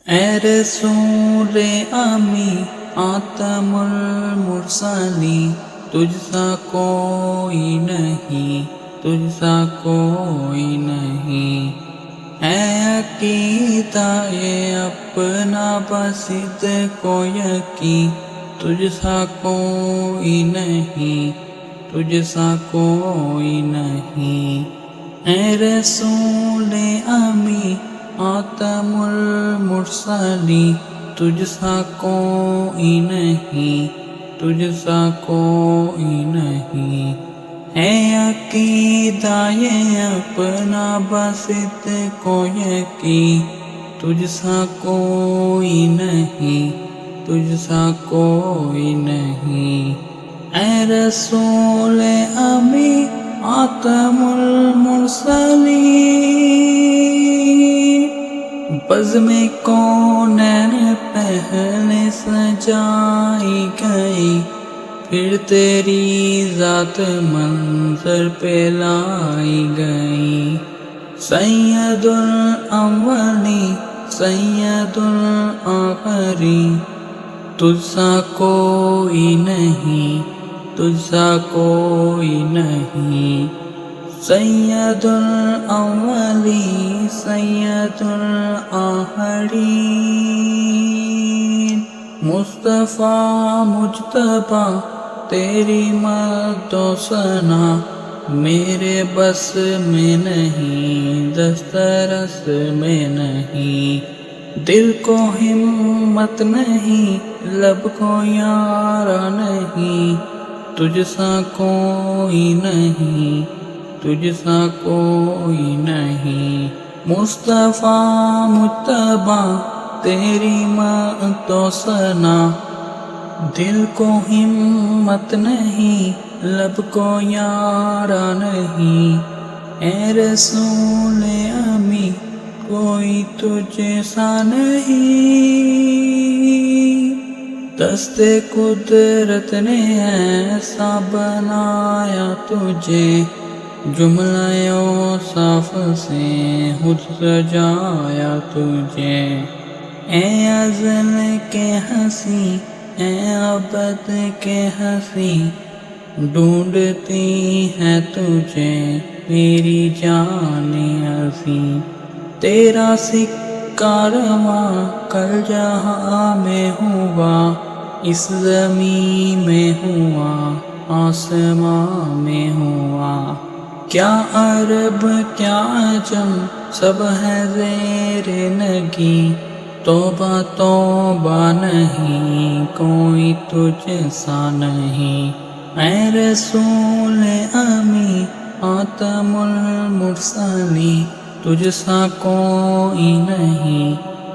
اے رسول امی آتم المرسلی، تجھ سا کوئی نہیں، تجھ سا کوئی نہیں۔ اے عقیدہ اپنا بصد کو یقین، تجھ سا کوئی نہیں، تجھ سا کوئی نہیں۔ اے رسول امی آتم المرسلی، تجھ سا کوئی نہیں، تجھ سا کوئی نہیں۔ اے عقیدہ اپنا بصد کو یقین، تجھ سا کوئی نہیں، تجھ سا کوئی نہیں۔ اے رسول امی آتم المرسلین، بزم کونین پہلے سجائی گئی، پھر تیری ذات منظر پہ لائی گئی۔ سید الاولی سید الآخری، تجھ سا کوئی نہیں، تجھ سا کوئی نہیں۔ سید الاولی سید الآخرین، مصطفیٰ مجتبیٰ تیری مدح و ثنا، میرے بس میں نہیں، دسترس میں نہیں۔ دل کو ہمت نہیں، لب کو یارا نہیں، تجھ سا کوئی نہیں، تجھ سا کوئی نہیں۔ مصطفیٰ مجتبیٰ تیری مدح و ثنا، دل کو ہمت نہیں، لب کو یارا نہیں۔ اے رسول امی کوئی تجھ سا نہیں، دست قدرت نے ایسا بنایا تجھے، جملہ اوصاف سے خود سجایا تجھے۔ اے ازل کے ہنسی اے ابد کے ہنسی، ڈھونڈتی ہے تجھے میری جان ہنسی۔ تیرا سکہ رواں کل جہاں میں ہوا، اس زمین میں ہوا، آسمان میں ہوا۔ کیا عرب کیا عجم سب ہے زیر نگی، توبہ توبہ نہیں کوئی تجھ سا نہیں۔ اے رسول امی آتم المرسلی، تجھ سا کوئی نہیں،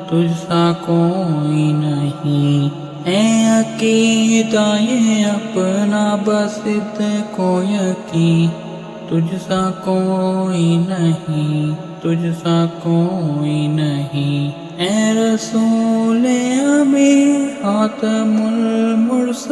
تجھ سا کوئی نہیں۔ اے عقیدہ اپنا بصد کو یقین، تجھ سا کوئی نہیں، تجھ سا کوئی نہیں۔ اے رسول امی آتم المرسلین۔